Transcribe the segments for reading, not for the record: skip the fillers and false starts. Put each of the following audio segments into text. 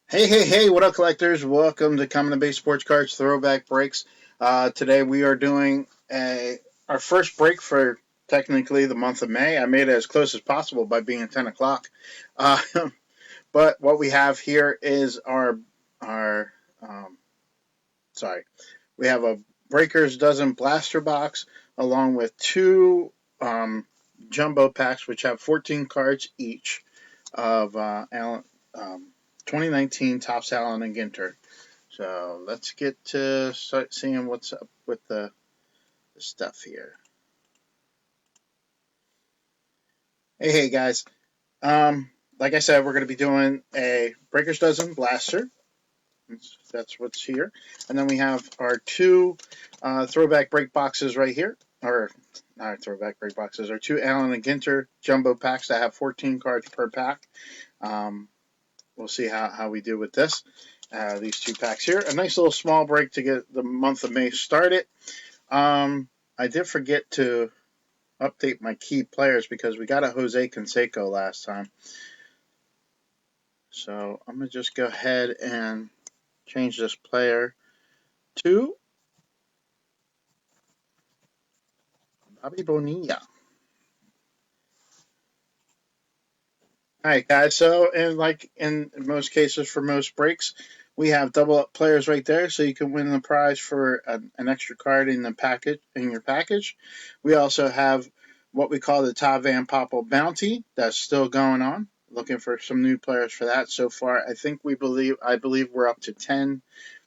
Hey, what up, collectors? Welcome to Common and Base Sports Cards Throwback Breaks. Today we are doing our first break for technically the month of May. I made it as close as possible by being at 10 o'clock. Uh, but what we have here is our um, sorry, we have a Breaker's Dozen blaster box along with two jumbo packs, which have 14 cards each of Allen, 2019 Topps Allen and Ginter. So let's get to start seeing what's up with the stuff here. Hey, guys. Like I said, we're going to be doing a Breaker's Dozen blaster. That's what's here. And then we have our two throwback break boxes right here. Or not throwback break boxes, our two Allen and Ginter jumbo packs that have 14 cards per pack. We'll see how we do with this. These two packs here. A nice little small break to get the month of May started. I did forget to update my key players because we got a Jose Canseco last time. So I'm going to just go ahead and change this player to Bobby Bonilla. Alright, guys, so in most cases for most breaks, we have double up players right there, so you can win the prize for an extra card in your package. We also have what we call the Ta Van Poppel Bounty that's still going on. Looking for some new players for that so far. I believe we're up to 10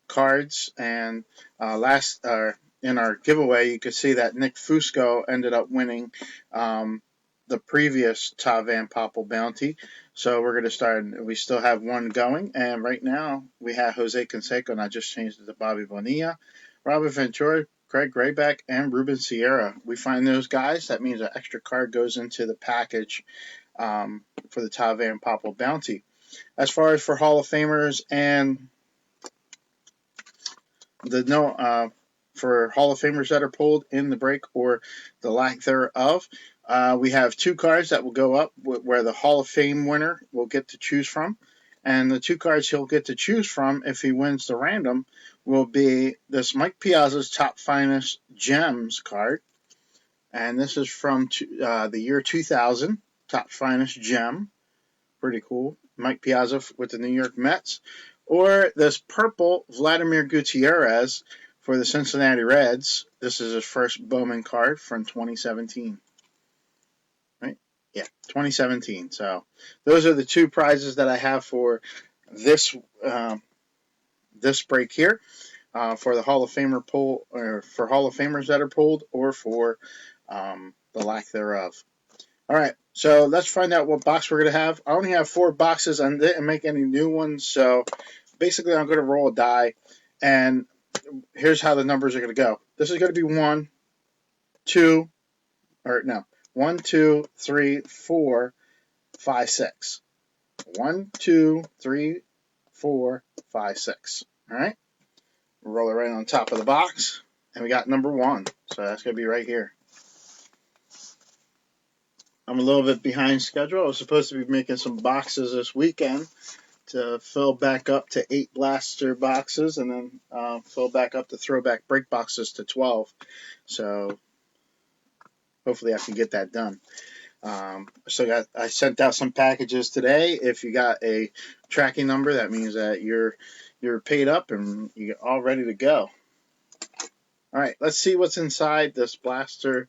cards, and in our giveaway, you could see that Nick Fusco ended up winning the previous Ta Van Poppel Bounty. So we're going to start. We still have one going, and right now we have Jose Canseco, and I just changed it to Bobby Bonilla, Robert Ventura, Craig Grayback, and Ruben Sierra. We find those guys. That means an extra card goes into the package for the Ta Van Poppel Bounty. As far as for Hall of Famers and for Hall of Famers that are pulled in the break or the lack thereof, we have two cards that will go up where the Hall of Fame winner will get to choose from. And the two cards he'll get to choose from if he wins the random will be this Mike Piazza's Top Finest Gems card. And this is from the year 2000, Top Finest Gem. Pretty cool. Mike Piazza with the New York Mets. Or this purple Vladimir Gutierrez for the Cincinnati Reds. This is his first Bowman card from 2017. Right? Yeah, 2017. So those are the two prizes that I have for this this break here. For the Hall of Famer pull, or for Hall of Famers that are pulled, or for the lack thereof. All right, so let's find out what box we're going to have. I only have 4 boxes. I didn't make any new ones, so basically I'm going to roll a die, and here's how the numbers are going to go. This is going to be 1, 2, 3, 4, 5, 6. 1, 2, 3, 4, 5, 6. All right, roll it right on top of the box, and we got number 1, so that's going to be right here. I'm a little bit behind schedule. I was supposed to be making some boxes this weekend to fill back up to 8 blaster boxes, and then fill back up the throwback break boxes to 12. So hopefully I can get that done. I sent out some packages today. If you got a tracking number, that means that you're paid up and you're all ready to go. All right, let's see what's inside this blaster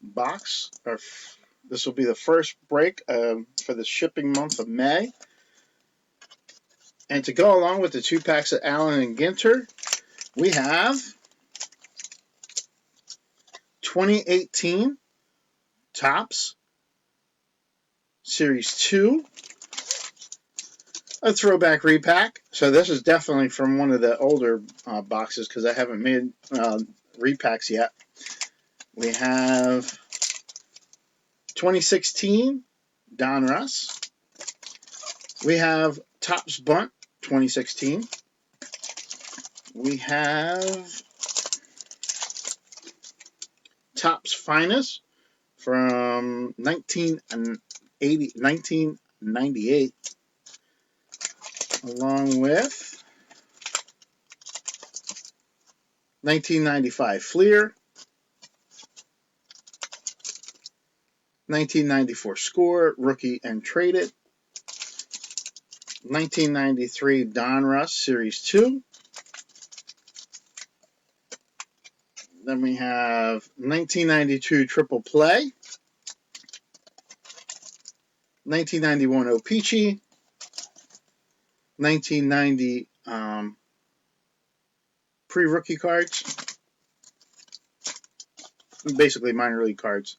box. This will be the first break for the shipping month of May. And to go along with the 2 packs of Allen and Ginter, we have 2018 Topps Series 2, a throwback repack. So this is definitely from one of the older boxes because I haven't made repacks yet. We have 2016 Don Russ. We have Topps Bunt 2016. We have Topps Finest from 1998. along with 1995 Fleer, 1994 Score, Rookie and Traded, 1993 Donruss Series 2. Then we have 1992 Triple Play, 1991 O-Pee-Chee, 1990 pre-rookie cards, basically minor league cards,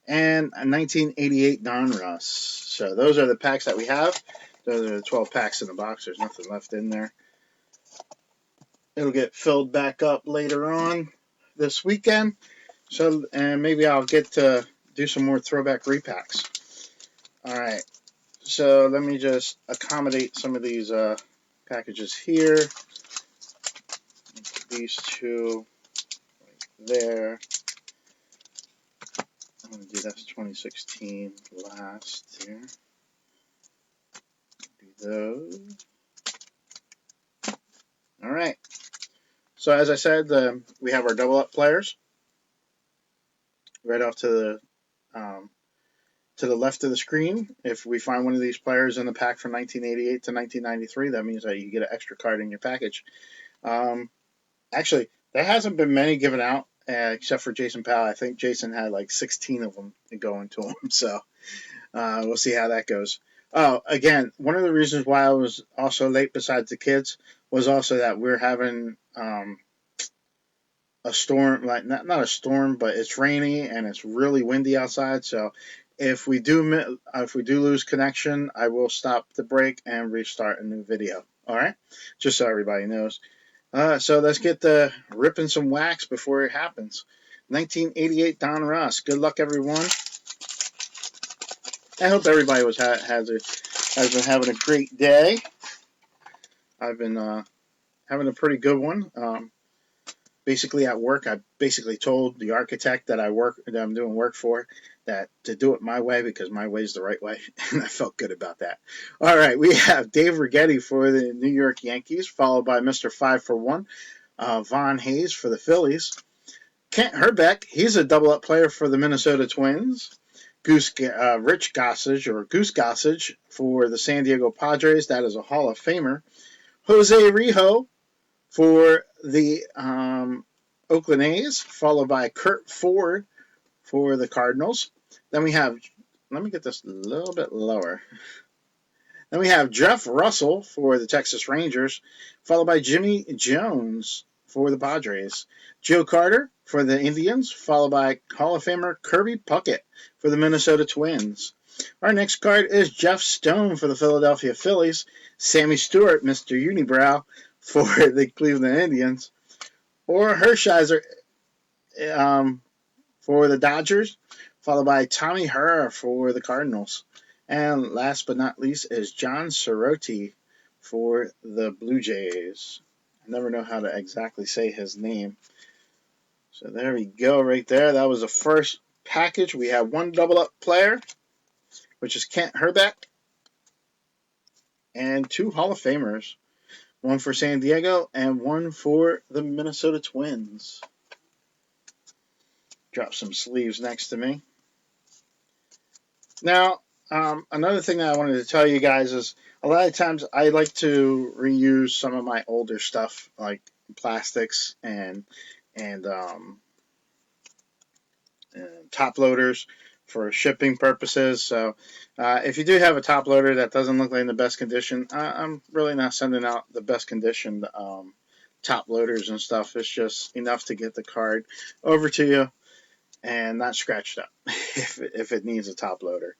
and a 1988 Donruss. So those are the packs that we have. Those are the 12 packs in the box. There's nothing left in there. It'll get filled back up later on this weekend. So, and maybe I'll get to do some more throwback repacks. All right. So let me just accommodate some of these packages here. These two right there. I'm going to do that's 2016 last here. Do those. All right. So as I said, we have our double up players right off to the left of the screen. If we find one of these players in the pack from 1988 to 1993, that means that you get an extra card in your package. Actually, there hasn't been many given out except for Jason Powell. I think Jason had like 16 of them going to him. So we'll see how that goes. Oh, again, one of the reasons why I was also late besides the kids was also that we're having a storm, like not a storm, but it's rainy and it's really windy outside. So if we do lose connection, I will stop the break and restart a new video. All right, just so everybody knows. So let's get the ripping some wax before it happens. 1988 Donruss. Good luck, everyone. I hope everybody has been having a great day. I've been having a pretty good one. Basically at work, I basically told the architect that I'm doing work for that to do it my way because my way is the right way, and I felt good about that. All right, we have Dave Righetti for the New York Yankees, followed by Mr. 5-for-1, Von Hayes for the Phillies. Kent Herbeck, he's a double-up player for the Minnesota Twins. Rich Gossage, or Goose Gossage, for the San Diego Padres. That is a Hall of Famer. Jose Rijo for the Oakland A's, followed by Kurt Ford for the Cardinals. Then we have, let me get this a little bit lower. Then we have Jeff Russell for the Texas Rangers, followed by Jimmy Jones for the Padres. Joe Carter for the Indians, followed by Hall of Famer Kirby Puckett for the Minnesota Twins. Our next card is Jeff Stone for the Philadelphia Phillies, Sammy Stewart, Mr. Unibrow, for the Cleveland Indians, or Hershiser for the Dodgers, followed by Tommy Herr for the Cardinals. And last but not least is John Sorotti for the Blue Jays. I never know how to exactly say his name. So there we go right there. That was the first package. We have one double-up player, which is Kent Herbeck, and two Hall of Famers. One for San Diego and one for the Minnesota Twins. Drop some sleeves next to me. Now, another thing that I wanted to tell you guys is a lot of times I like to reuse some of my older stuff, like plastics and top loaders for shipping purposes. So if you do have a top loader that doesn't look like in the best condition, I'm really not sending out the best conditioned top loaders and stuff. It's just enough to get the card over to you and not scratched up if it needs a top loader.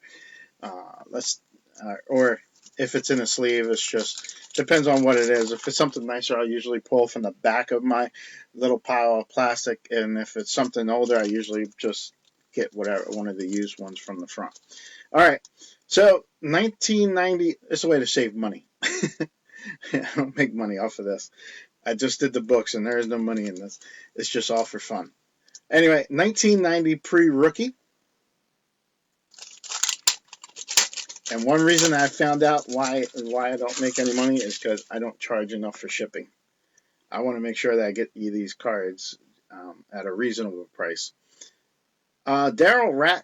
Or if it's in a sleeve, it's just depends on what it is. If it's something nicer, I'll usually pull from the back of my little pile of plastic, and if it's something older, I usually just get one of the used ones from the front. All right, so 1990. It's a way to save money. I don't make money off of this. I just did the books, and there is no money in this. It's just all for fun. Anyway, 1990 pre-rookie. And one reason I found out why I don't make any money is because I don't charge enough for shipping. I want to make sure that I get you these cards at a reasonable price. Daryl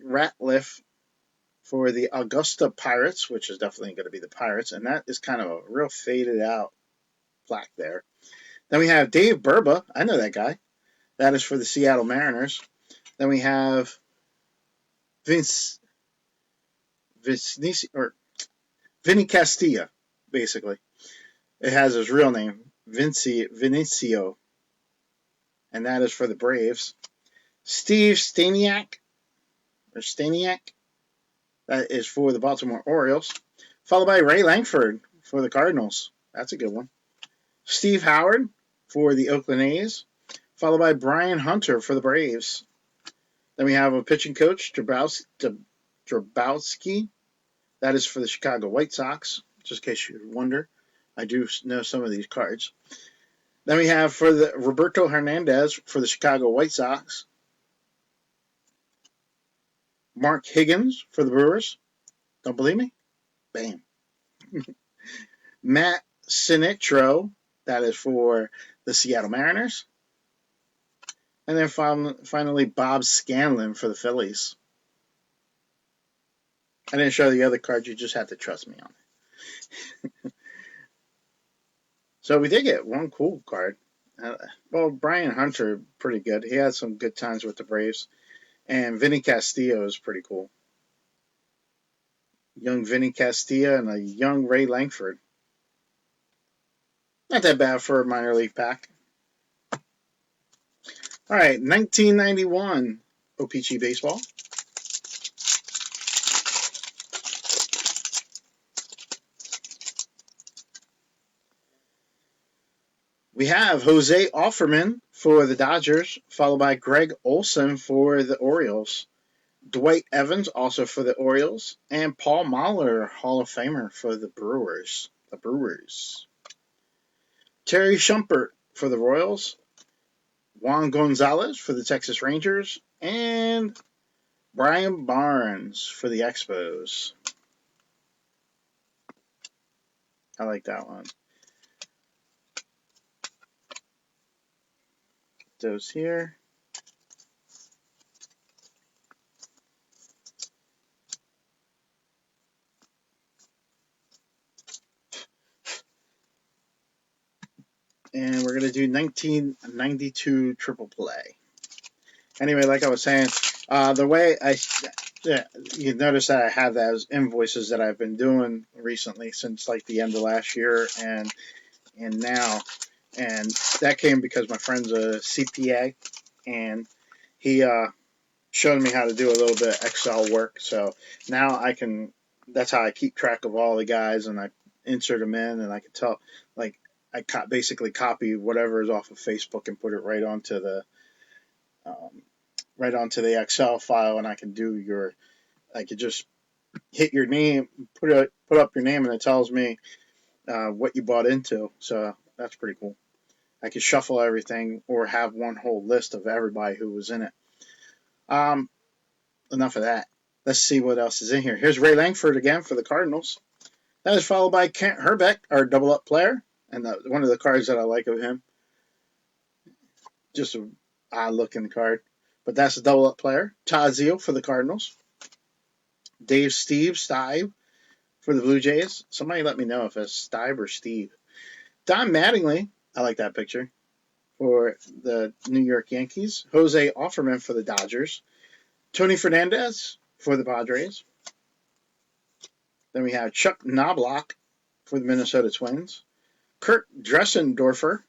Ratliff for the Augusta Pirates, which is definitely going to be the Pirates, and that is kind of a real faded out plaque there. Then we have Dave Burba. I know that guy. That is for the Seattle Mariners. Then we have Vinny Castilla, basically. It has his real name, Vinicio, and that is for the Braves. Steve Staniak, that is for the Baltimore Orioles. Followed by Ray Langford for the Cardinals. That's a good one. Steve Howard for the Oakland A's. Followed by Brian Hunter for the Braves. Then we have a pitching coach, Drabowski. That is for the Chicago White Sox, just in case you wonder. I do know some of these cards. Then we have for the Roberto Hernandez for the Chicago White Sox. Mark Higgins for the Brewers. Don't believe me? Bam. Matt Sinitro, that is for the Seattle Mariners. And then finally Bob Scanlon for the Phillies. I didn't show the other cards. You just have to trust me on it. So we did get one cool card. Well, Brian Hunter, pretty good. He had some good times with the Braves. And Vinny Castillo is pretty cool. Young Vinny Castillo and a young Ray Langford. Not that bad for a minor league pack. All right, 1991 OPC Baseball. We have Jose Offerman for the Dodgers, followed by Greg Olson for the Orioles. Dwight Evans, also for the Orioles. And Paul Mahler, Hall of Famer for the Brewers. Terry Shumpert for the Royals. Juan Gonzalez for the Texas Rangers. And Brian Barnes for the Expos. I like that one. Those here. And we're going to do 1992 triple play. Anyway, like I was saying, the way you notice that I have those invoices that I've been doing recently since like the end of last year and now. And that came because my friend's a CPA, and he showed me how to do a little bit of Excel work. So now I can, that's how I keep track of all the guys, and I insert them in, and I can tell, like, I basically copy whatever is off of Facebook and put it right onto the Excel file, and I can do I could just hit your name, put up your name, and it tells me what you bought into. So that's pretty cool. I could shuffle everything or have one whole list of everybody who was in it. Enough of that. Let's see what else is in here. Here's Ray Langford again for the Cardinals. That is followed by Kent Herbeck, our double-up player, and one of the cards that I like of him. Just an odd-looking card. But that's a double-up player. Todd Zeal for the Cardinals. Steve Stibe for the Blue Jays. Somebody let me know if it's Stibe or Steve. Don Mattingly, I like that picture, for the New York Yankees. Jose Offerman for the Dodgers. Tony Fernandez for the Padres. Then we have Chuck Knobloch for the Minnesota Twins. Kurt Dressendorfer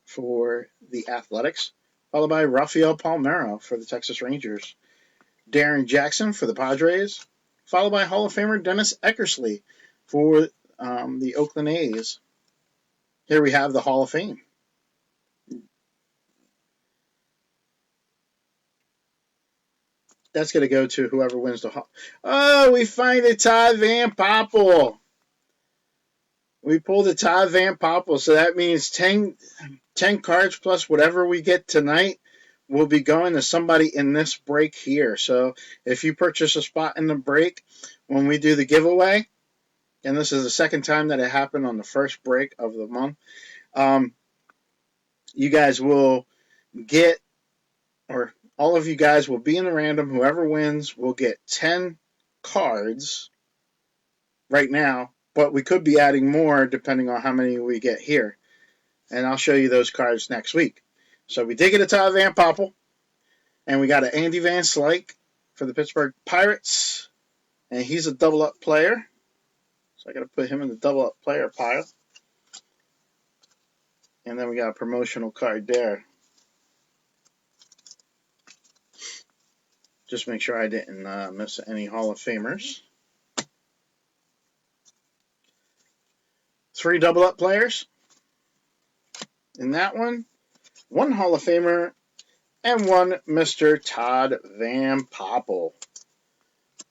for the Athletics, followed by Rafael Palmeiro for the Texas Rangers. Darren Jackson for the Padres, followed by Hall of Famer Dennis Eckersley for the Oakland A's. Here we have the Hall of Fame. That's going to go to whoever wins the Hall. Oh, we find a Todd Van Poppel. We pulled a Todd Van Poppel, so that means 10 cards plus whatever we get tonight will be going to somebody in this break here. So if you purchase a spot in the break when we do the giveaway, and this is the second time that it happened on the first break of the month, you guys will get, or all of you guys will be in the random. Whoever wins will get 10 cards right now, but we could be adding more depending on how many we get here. And I'll show you those cards next week. So we did get a Todd Van Poppel, and we got an Andy Van Slyke for the Pittsburgh Pirates, and he's a double-up player. So I got to put him in the double-up player pile. And then we got a promotional card there. Just make sure I didn't miss any Hall of Famers. 3 double-up players in that one. 1 Hall of Famer and 1 Mr. Todd Van Poppel.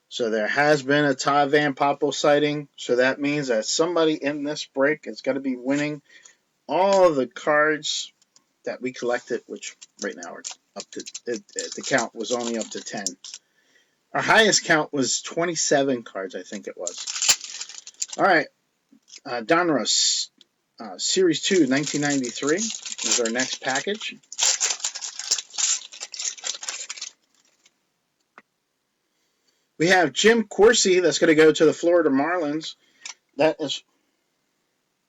So there has been a Todd Van Poppel sighting. So that means that somebody in this break is going to be winning all the cards that we collected, which right now are up to, the count was only up to 10. Our highest count was 27 cards, I think it was. All right. Donruss, Series 2, 1993 is our next package. We have Jim Corsi that's going to go to the Florida Marlins. That is,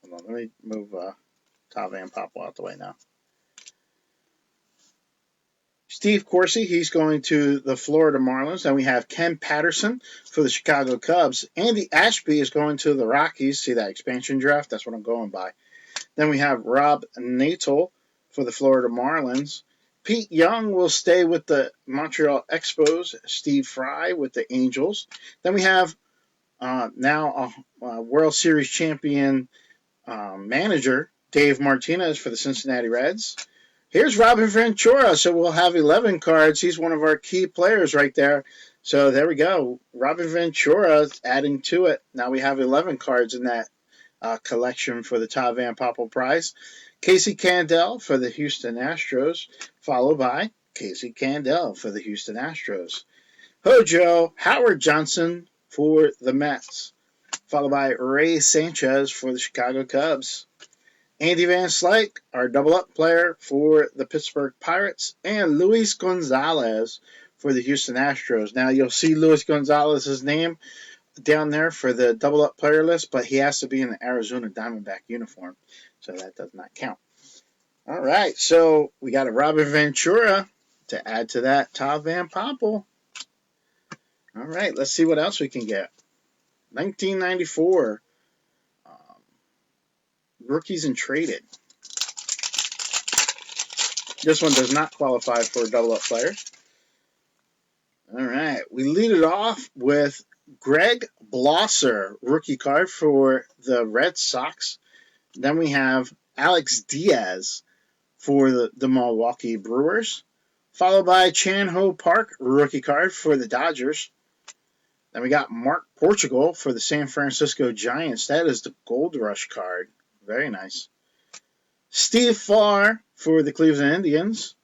hold on, let me move Todd Van Poppel out the way now. Steve Corsi, he's going to the Florida Marlins. Then we have Ken Patterson for the Chicago Cubs. Andy Ashby is going to the Rockies. See that expansion draft? That's what I'm going by. Then we have Rob Natal for the Florida Marlins. Pete Young will stay with the Montreal Expos. Steve Fry with the Angels. Then we have now a World Series champion manager, Dave Martinez for the Cincinnati Reds. Here's Robin Ventura, so we'll have 11 cards. He's one of our key players right there. So there we go. Robin Ventura adding to it. Now we have 11 cards in that collection for the Todd Van Poppel prize. Casey Candaele for the Houston Astros, followed by Casey Candaele for the Houston Astros. Hojo Howard Johnson for the Mets, followed by Ray Sanchez for the Chicago Cubs. Andy Van Slyke, our double-up player for the Pittsburgh Pirates, and Luis Gonzalez for the Houston Astros. Now, you'll see Luis Gonzalez's name down there for the double-up player list, but he has to be in the Arizona Diamondback uniform, so that does not count. All right, so we got a Robin Ventura to add to that Todd Van Poppel. All right, let's see what else we can get. 1994. Rookies and traded. This one does not qualify for a double-up player. All right, we lead it off with Greg Blosser, rookie card for the Red Sox. Then we have Alex Diaz for the Milwaukee Brewers, followed by Chan Ho Park, rookie card for the Dodgers. Then we got Mark Portugal for the San Francisco Giants. That is the Gold Rush card. Very nice. Steve Farr for the Cleveland Indians.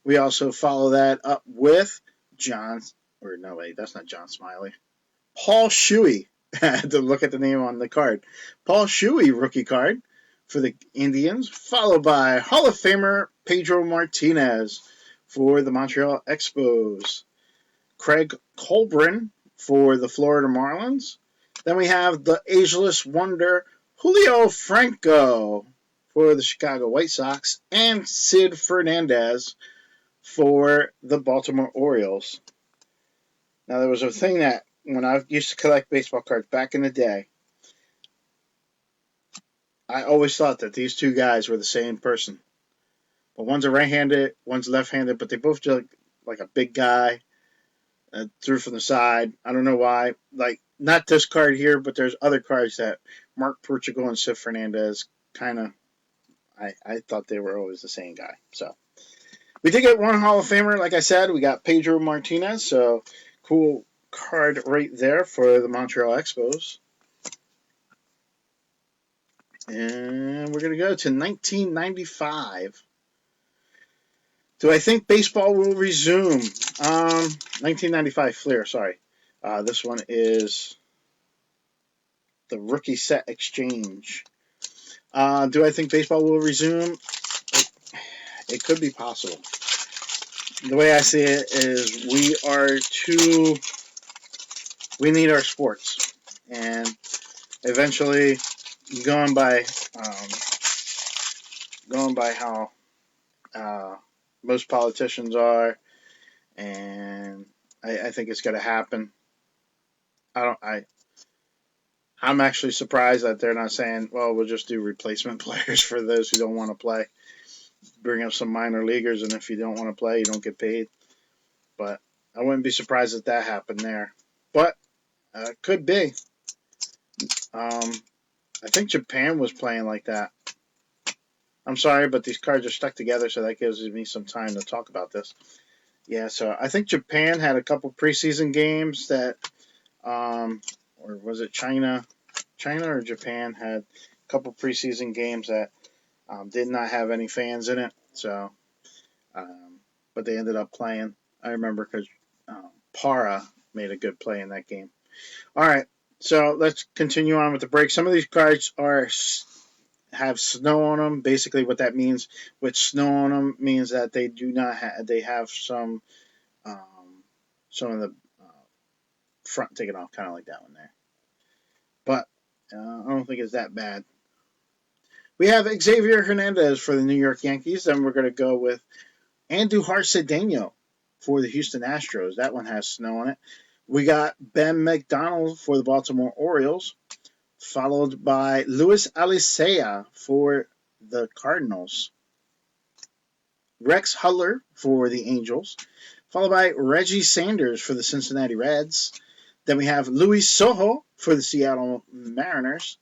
We also follow that up with Paul Shuey. I had to look at the name on the card. Paul Shuey, rookie card for the Indians, followed by Hall of Famer Pedro Martinez for the Montreal Expos. Craig Colbrin for the Florida Marlins. Then we have the ageless wonder Julio Franco for the Chicago White Sox, and Sid Fernandez for the Baltimore Orioles. Now, there was a thing that when I used to collect baseball cards back in the day, I always thought that these two guys were the same person. But one's a right-handed, one's left-handed, but they both look like a big guy. Threw from the side. I don't know why. Like, not this card here, but there's other cards that Mark Portugal and Sid Fernandez kind of, I thought they were always the same guy. So we did get one Hall of Famer. Like I said, we got Pedro Martinez. So cool card right there for the Montreal Expos. And we're going to go to 1995. Do I think baseball will resume? 1995 Fleer, sorry. This one is the rookie set exchange. Do I think baseball will resume? It could be possible. The way I see it is we need our sports. And eventually, going by um, how most politicians are, and I think it's going to happen. I'm actually surprised that they're not saying, well, we'll just do replacement players for those who don't want to play. Bring up some minor leaguers, and if you don't want to play, you don't get paid. But I wouldn't be surprised if that happened there. But could be. I think Japan was playing like that. I'm sorry, but these cards are stuck together, so that gives me some time to talk about this. Yeah, so I think Japan had a couple preseason games that, or was it China? China or Japan had a couple preseason games that did not have any fans in it. So, but they ended up playing. I remember because Para made a good play in that game. All right, so let's continue on with the break. Some of these cards have snow on them. Basically, what that means with snow on them means that they do not they have some of the front taken off, kind of like that one there. But I don't think it's that bad. We have Xavier Hernandez for the New York Yankees. Then we're going to go with Andujar Cedeno for the Houston Astros. That one has snow on it. We got Ben McDonald for the Baltimore Orioles, followed by Luis Alicea for the Cardinals. Rex Huller for the Angels, followed by Reggie Sanders for the Cincinnati Reds. Then we have Luis Sojo for the Seattle Mariners,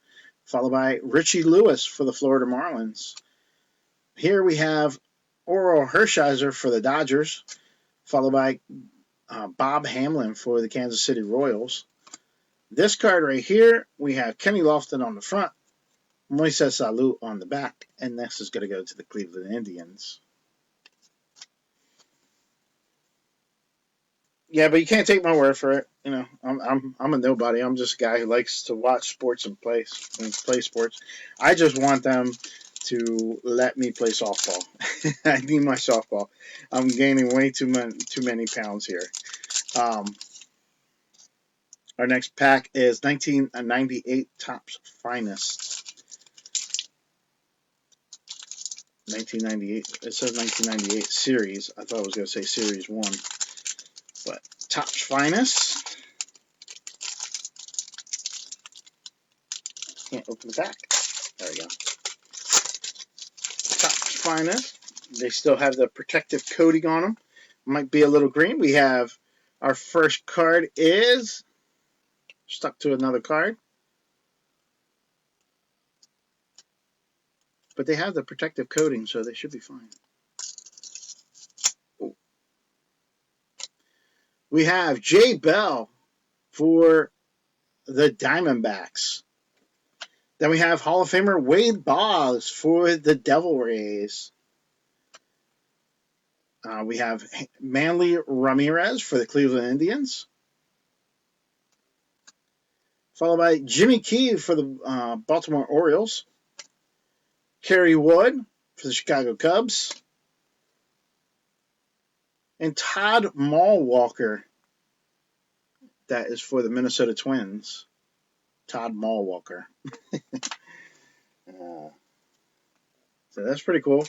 followed by Richie Lewis for the Florida Marlins. Here we have Orel Hershiser for the Dodgers, followed by Bob Hamlin for the Kansas City Royals. This card right here, we have Kenny Lofton on the front, Moises Alou on the back, and next is going to go to the Cleveland Indians. Yeah, but you can't take my word for it. You know, I'm a nobody. I'm just a guy who likes to watch sports and play sports. I just want them to let me play softball. I need my softball. I'm gaining way too many pounds here. Our next pack is 1998 Topps Finest. 1998. It says 1998 Series. I thought it was going to say Series 1. But Topps Finest. Can't open the back. There we go. Topps Finest. They still have the protective coating on them. Might be a little green. We have our first card is stuck to another card. But they have the protective coating, so they should be fine. Ooh. We have Jay Bell for the Diamondbacks. Then we have Hall of Famer Wade Boggs for the Devil Rays. We have Manly Ramirez for the Cleveland Indians. Followed by Jimmy Key for the Baltimore Orioles. Kerry Wood for the Chicago Cubs. And Todd Mallwalker. That is for the Minnesota Twins. Todd Mallwalker. So that's pretty cool.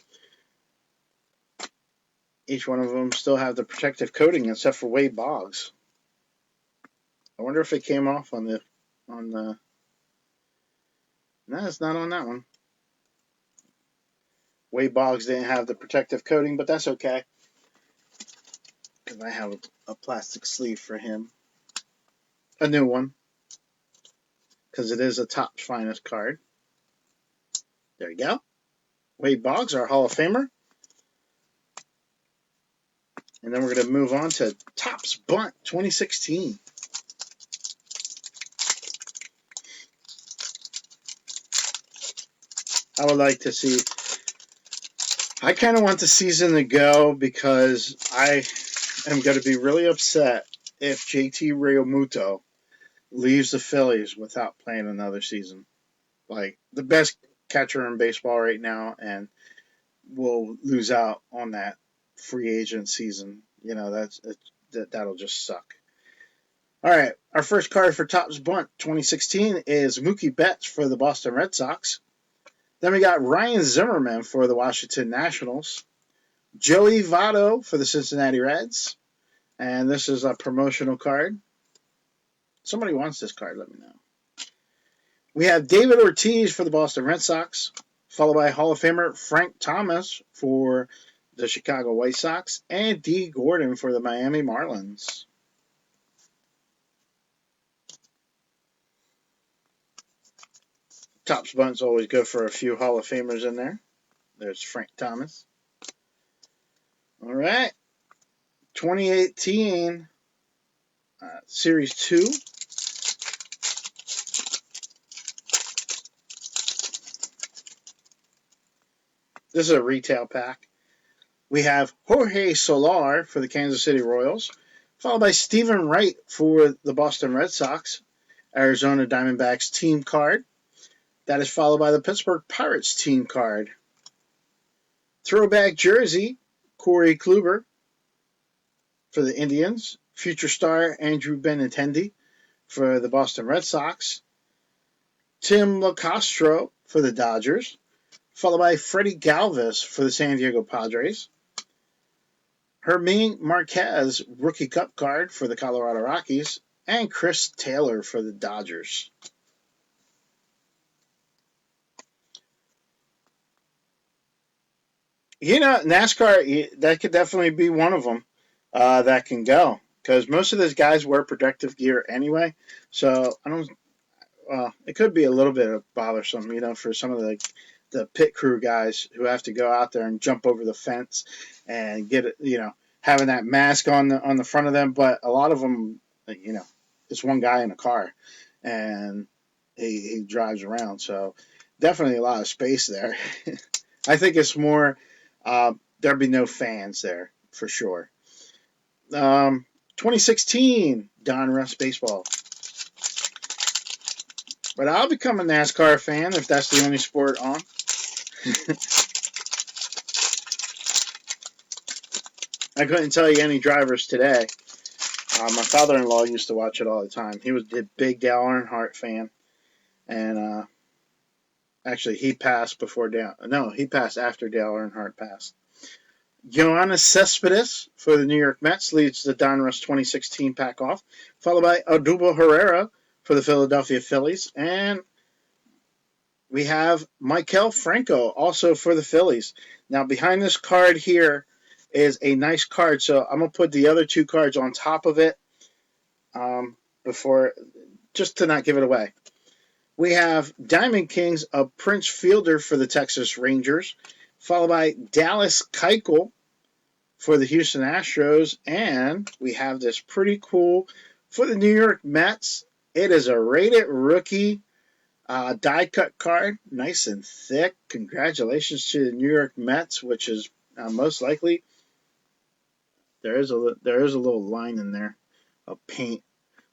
Each one of them still have the protective coating except for Wade Boggs. I wonder if it came off on the. No, it's not on that one. Wade Boggs didn't have the protective coating, but that's okay. Because I have a plastic sleeve for him. A new one. Because it is a Topps Finest card. There you go. Wade Boggs, our Hall of Famer. And then we're going to move on to Topps Bunt 2016. I would like to see I kind of want the season to go because I am going to be really upset if JT Realmuto leaves the Phillies without playing another season. Like, the best catcher in baseball right now, and will lose out on that free agent season. That'll just suck. All right, our first card for Topps Bunt 2016 is Mookie Betts for the Boston Red Sox. Then we got Ryan Zimmerman for the Washington Nationals, Joey Votto for the Cincinnati Reds, and this is a promotional card. Somebody wants this card, let me know. We have David Ortiz for the Boston Red Sox, followed by Hall of Famer Frank Thomas for the Chicago White Sox, and D. Gordon for the Miami Marlins. Topps Bunt's always good for a few Hall of Famers in there. There's Frank Thomas. All right. 2018 Series 2. This is a retail pack. We have Jorge Soler for the Kansas City Royals, followed by Stephen Wright for the Boston Red Sox, Arizona Diamondbacks team card. That is followed by the Pittsburgh Pirates team card. Throwback jersey, Corey Kluber for the Indians, future star Andrew Benintendi for the Boston Red Sox, Tim LaCastro for the Dodgers, followed by Freddie Galvis for the San Diego Padres, Hermine Marquez Rookie Cup card for the Colorado Rockies, and Chris Taylor for the Dodgers. NASCAR, that could definitely be one of them that can go. Because most of those guys wear protective gear anyway. So, it could be a little bit bothersome, for some of the pit crew guys who have to go out there and jump over the fence and get it, having that mask on the front of them. But a lot of them, it's one guy in a car and he drives around. So definitely a lot of space there. I think it's more, there'll be no fans there for sure. 2016 Donruss Baseball. But I'll become a NASCAR fan if that's the only sport on. I couldn't tell you any drivers today. My father-in-law used to watch it all the time. He was a big Dale Earnhardt fan. And actually, he passed he passed after Dale Earnhardt passed. Yoenis Cespedes for the New York Mets leads the Donruss 2016 pack off, followed by Odubel Herrera for the Philadelphia Phillies, and we have Maikel Franco also for the Phillies. Now, behind this card here is a nice card, so I'm going to put the other two cards on top of it before, just to not give it away. We have Diamond Kings of Prince Fielder for the Texas Rangers, followed by Dallas Keuchel for the Houston Astros, and we have this pretty cool for the New York Mets. It is a rated rookie die-cut card, nice and thick. Congratulations to the New York Mets, which is most likely there is a little line in there of paint.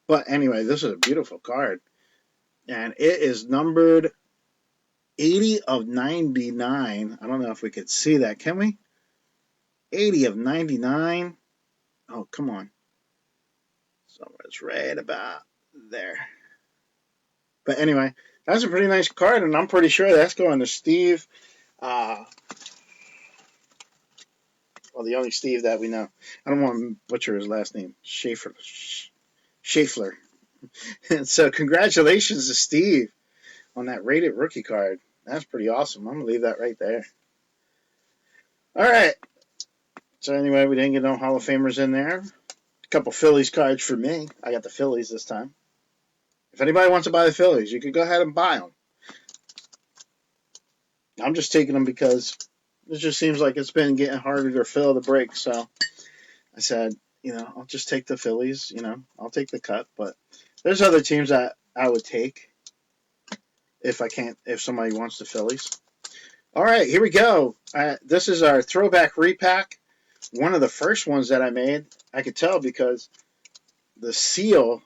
But anyway, this is a beautiful card, and it is numbered 80 of 99. I don't know if we could see that. Can we? 80 of 99. Oh, come on. Somewhere's right about there. But anyway, that's a pretty nice card, and I'm pretty sure that's going to Steve. Well, the only Steve that we know. I don't want to butcher his last name. Schaeffler. So congratulations to Steve on that rated rookie card. That's pretty awesome. I'm going to leave that right there. All right. So anyway, we didn't get no Hall of Famers in there. A couple Phillies cards for me. I got the Phillies this time. If anybody wants to buy the Phillies, you could go ahead and buy them. I'm just taking them because it just seems like it's been getting harder to fill the break. So I said, I'll just take the Phillies. I'll take the cut. But there's other teams that I would take if somebody wants the Phillies. All right, here we go. This is our throwback repack. One of the first ones that I made. I could tell because the seal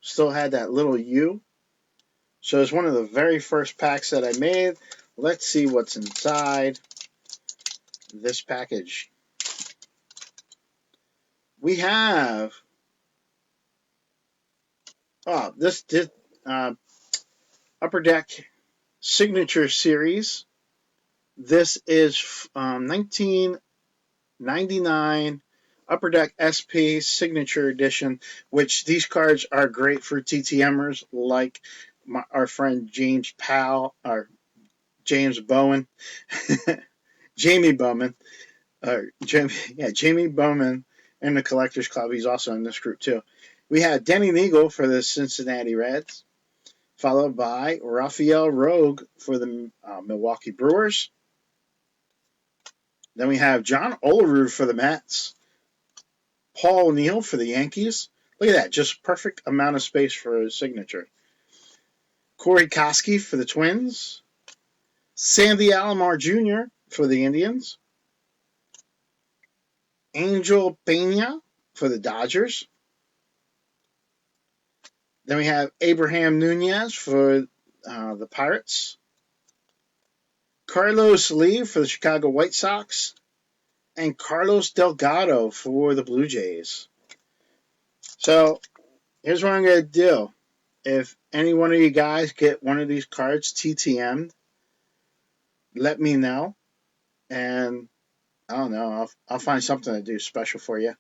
still had that little U. So it's one of the very first packs that I made. Let's see what's inside this package. We have this Upper Deck Signature Series. This is 1999 Upper Deck SP Signature Edition, which these cards are great for TTMers like our friend James Powell, or James Bowen, Jamie Bowman, Jamie Bowman in the Collectors Club. He's also in this group too. We had Denny Neagle for the Cincinnati Reds, followed by Raphael Rogue for the Milwaukee Brewers. Then we have John Olerud for the Mets, Paul O'Neill for the Yankees. Look at that, just perfect amount of space for his signature. Corey Koski for the Twins, Sandy Alomar Jr. for the Indians, Angel Pena for the Dodgers. Then we have Abraham Nunez for the Pirates, Carlos Lee for the Chicago White Sox, and Carlos Delgado for the Blue Jays. So here's what I'm going to do. If any one of you guys get one of these cards TTM'd, let me know. And I don't know, I'll find something to do special for you.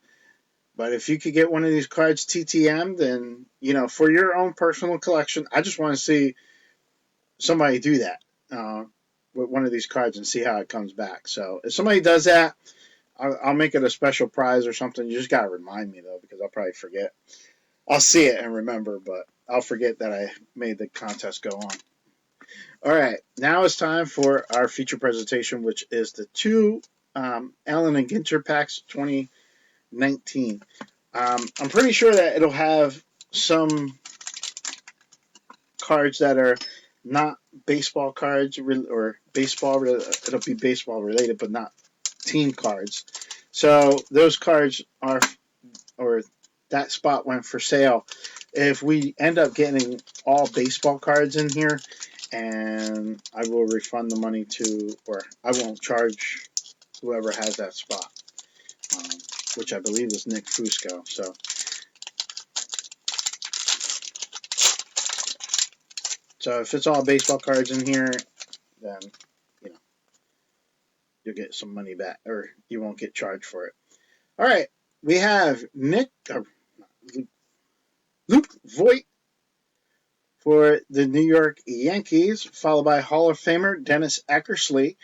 But if you could get one of these cards TTM'd, and for your own personal collection, I just want to see somebody do that with one of these cards and see how it comes back. So if somebody does that, I'll make it a special prize or something. You just got to remind me, though, because I'll probably forget. I'll see it and remember, but I'll forget that I made the contest go on. All right, now it's time for our feature presentation, which is the two Allen and Ginter packs 2019. I'm pretty sure that it'll have some cards that are not baseball cards or baseball. It'll be baseball related, but not team cards. So those cards are, or that spot went for sale. If we end up getting all baseball cards in here, and I will refund the money to, or I won't charge whoever has that spot, which I believe is Nick Fusco. So if it's all baseball cards in here, then you'll get some money back, or you won't get charged for it. All right, we have Luke Voigt for the New York Yankees, followed by Hall of Famer Dennis Eckersley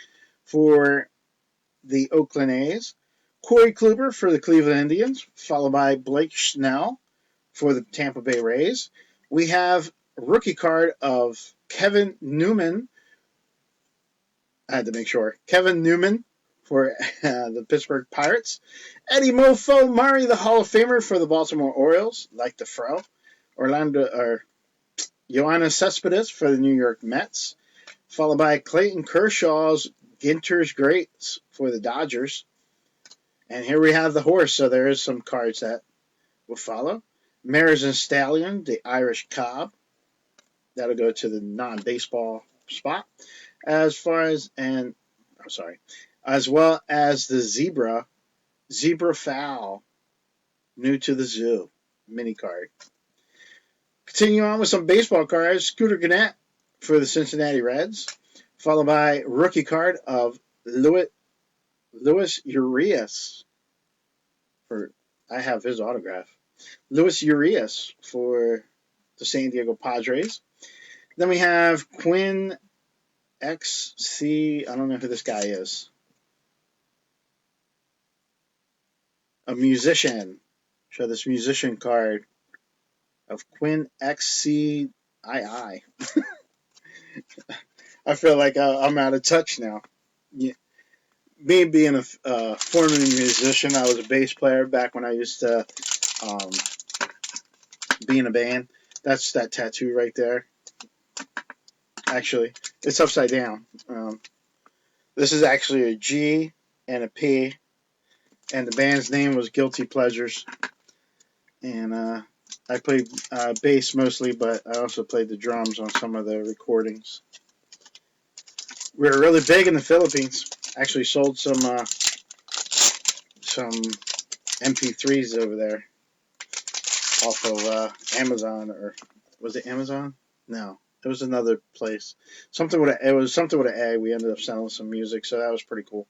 for the Oakland A's, Corey Kluber for the Cleveland Indians, followed by Blake Snell for the Tampa Bay Rays. We have a rookie card of Kevin Newman. I had to make sure. Kevin Newman for the Pittsburgh Pirates. Eddie Mofo Murray, the Hall of Famer for the Baltimore Orioles, like the Fro. Yoenis Cespedes for the New York Mets, followed by Clayton Kershaw's Ginter's Greats for the Dodgers. And here we have the horse, so there is some cards that will follow. Mares and Stallion, the Irish Cob. That'll go to the non-baseball spot. As well as the Zebra Fowl, new to the zoo, mini card. Continue on with some baseball cards. Scooter Gennett for the Cincinnati Reds, followed by rookie card of Luis Urias. I have his autograph. Luis Urias for the San Diego Padres. Then we have Quinn XC. I don't know who this guy is. A musician. Show this musician card of Quinn XCII. I feel like I'm out of touch now. Yeah. Me being a former musician, I was a bass player back when I used to be in a band. That's that tattoo right there. Actually, it's upside down. This is actually a G and a P, and the band's name was Guilty Pleasures. And I played bass mostly, but I also played the drums on some of the recordings. We were really big in the Philippines. Actually sold some MP3s over there off of Amazon, or was it Amazon? No, it was another place. It was something with an A. We ended up selling some music, so that was pretty cool.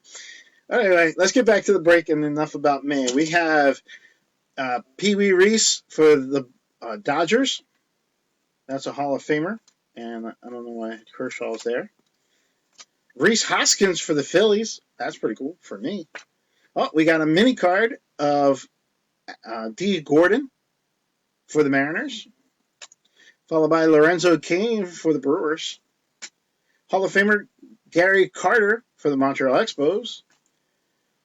Anyway, let's get back to the break, and enough about me. We have Pee Wee Reese for the Dodgers. That's a Hall of Famer, and I don't know why Kershaw's there. Rhys Hoskins for the Phillies. That's pretty cool for me. Oh, we got a mini card of D. Gordon for the Mariners, followed by Lorenzo Cain for the Brewers. Hall of Famer Gary Carter for the Montreal Expos,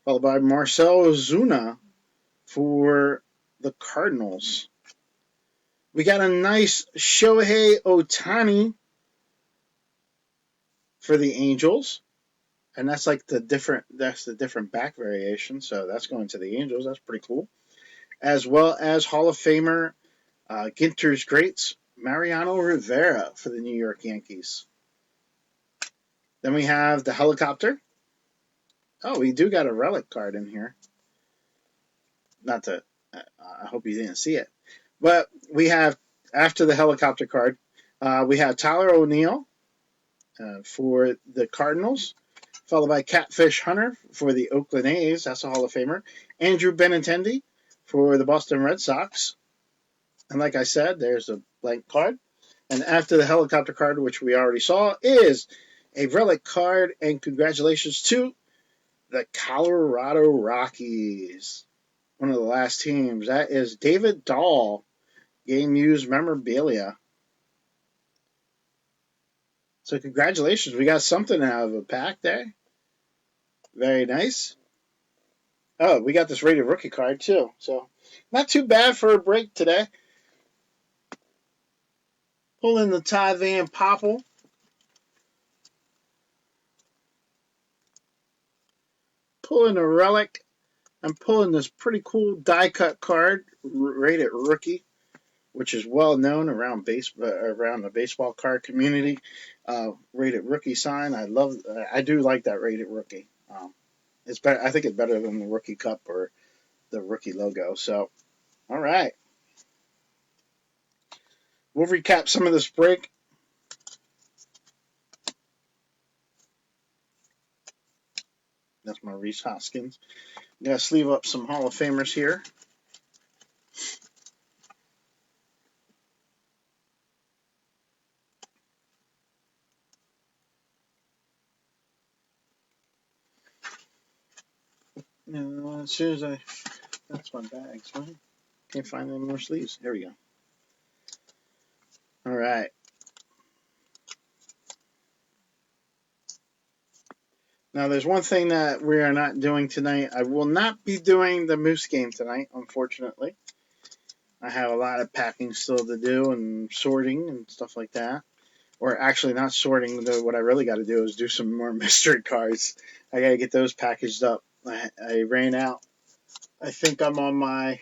followed by Marcell Ozuna for the Cardinals. We got a nice Shohei Ohtani for the Angels, and that's like the different back variation, so that's going to the Angels. That's pretty cool. As well as Hall of Famer Ginter's greats Mariano Rivera for the New York Yankees. Then we have the helicopter. Oh, we do got a relic card in here. Not to, I hope you didn't see it. But we have, after the helicopter card, we have Tyler O'Neill for the Cardinals, followed by Catfish Hunter for the Oakland A's. That's a Hall of Famer. Andrew Benintendi for the Boston Red Sox. And like I said, there's a blank card. And after the helicopter card, which we already saw, is a relic card. And congratulations to the Colorado Rockies, one of the last teams. That is David Dahl, game used memorabilia. So congratulations. We got something out of a pack there. Very nice. Oh, we got this rated rookie card too. So not too bad for a break today. Pulling the Ty Van Poppel. Pulling a relic. I'm pulling this pretty cool die cut card, rated rookie, which is well known around the baseball card community. Rated rookie sign. I do like that rated rookie. It's better. I think it's better than the rookie cup or the rookie logo. So, all right. We'll recap some of this break. That's my Rhys Hoskins. I'm going to sleeve up some Hall of Famers here. And as soon as that's my bags, right? Can't find any more sleeves. Here we go. All right. Now, there's one thing that we are not doing tonight. I will not be doing the Moose game tonight, unfortunately. I have a lot of packing still to do and sorting and stuff like that. Or actually not sorting. What I really got to do is do some more mystery cards. I got to get those packaged up. I ran out. I think I'm on my...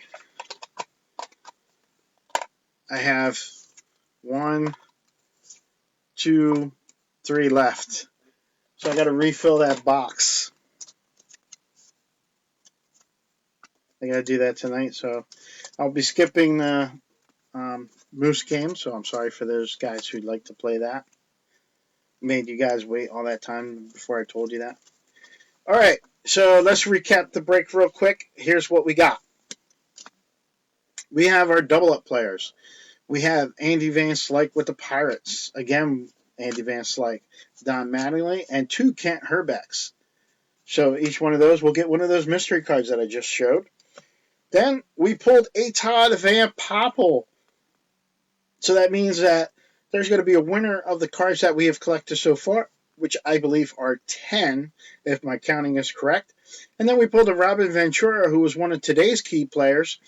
I have 1, 2, 3 left. So I got to refill that box. I got to do that tonight. So I'll be skipping the Moose game. So I'm sorry for those guys who'd like to play that. Made you guys wait all that time before I told you that. All right. So let's recap the break real quick. Here's what we got. We have our double-up players. We have Andy Van Slyke with the Pirates. Again, Andy Van Slyke, Don Mattingly, and 2 Kent Herbecks. So each one of those will get one of those mystery cards that I just showed. Then we pulled a Todd Van Poppel. So that means that there's going to be a winner of the cards that we have collected so far, which I believe are 10, if my counting is correct. And then we pulled a Robin Ventura, who was one of today's key players.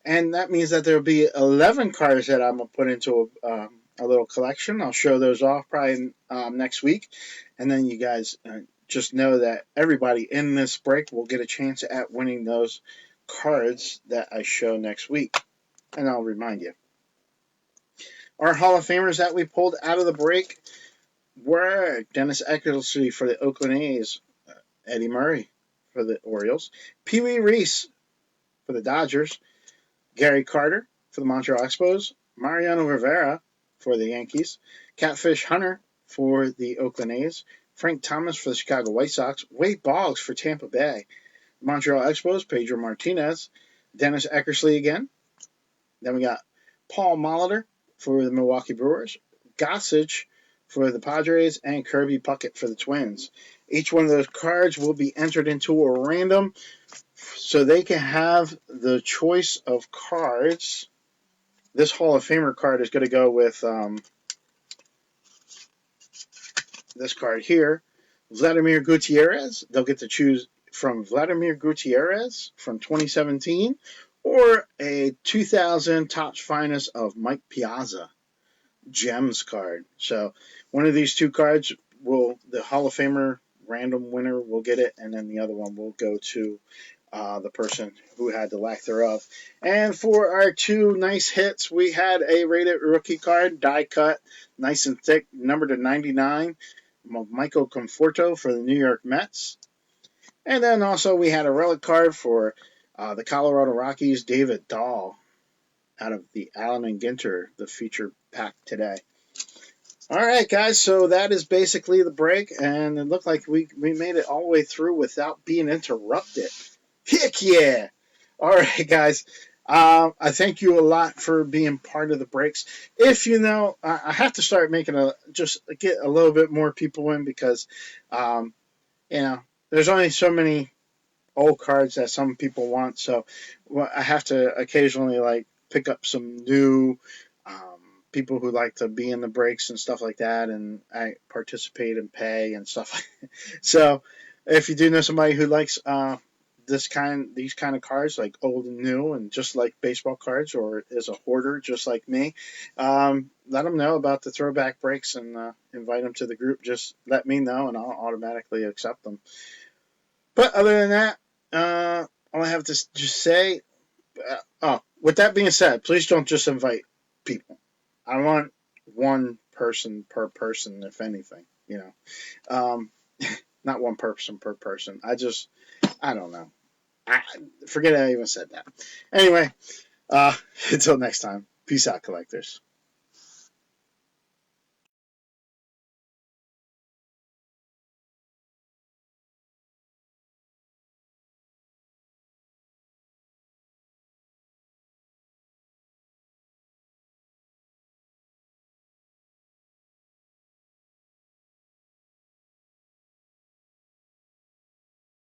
And that means that there will be 11 cards that I'm going to put into a little collection. I'll show those off probably next week. And then you guys just know that everybody in this break will get a chance at winning those cards that I show next week. And I'll remind you. Our Hall of Famers that we pulled out of the break were Dennis Eckersley for the Oakland A's, Eddie Murray for the Orioles, Pee Wee Reese for the Dodgers, Gary Carter for the Montreal Expos, Mariano Rivera for the Yankees, Catfish Hunter for the Oakland A's, Frank Thomas for the Chicago White Sox, Wade Boggs for Tampa Bay, Montreal Expos, Pedro Martinez, Dennis Eckersley again. Then we got Paul Molitor for the Milwaukee Brewers, Gossage for the Padres, and Kirby Puckett for the Twins. Each one of those cards will be entered into a random so they can have the choice of cards. This Hall of Famer card is going to go with this card here, Vladimir Gutierrez. They'll get to choose from Vladimir Gutierrez from 2017 or a 2000 Topps Finest of Mike Piazza Gems card. So one of these two cards the Hall of Famer random winner will get it, and then the other one will go to the person who had the lack thereof. And for our two nice hits, we had a rated rookie card, die cut, nice and thick, numbered to 99, Michael Conforto for the New York Mets. And then also we had a relic card for the Colorado Rockies, David Dahl, out of the Allen Ginter, the feature pack today. All right, guys, so that is basically the break, and it looked like we made it all the way through without being interrupted. Heck yeah! All right, guys. I thank you a lot for being part of the breaks. If you know, I have to start making just get a little bit more people in because, there's only so many old cards that some people want. So I have to occasionally pick up some new people who like to be in the breaks and stuff like that, and I participate and pay and stuff. So if you do know somebody who likes these kind of cards, like old and new, and just like baseball cards, or is a hoarder just like me, let them know about the throwback breaks and invite them to the group. Just let me know, and I'll automatically accept them. But other than that, all I have to just say, with that being said, please don't just invite people. I want one person per person, if anything, not one person per person. I don't know. Forget I even said that. Anyway, until next time, peace out, collectors.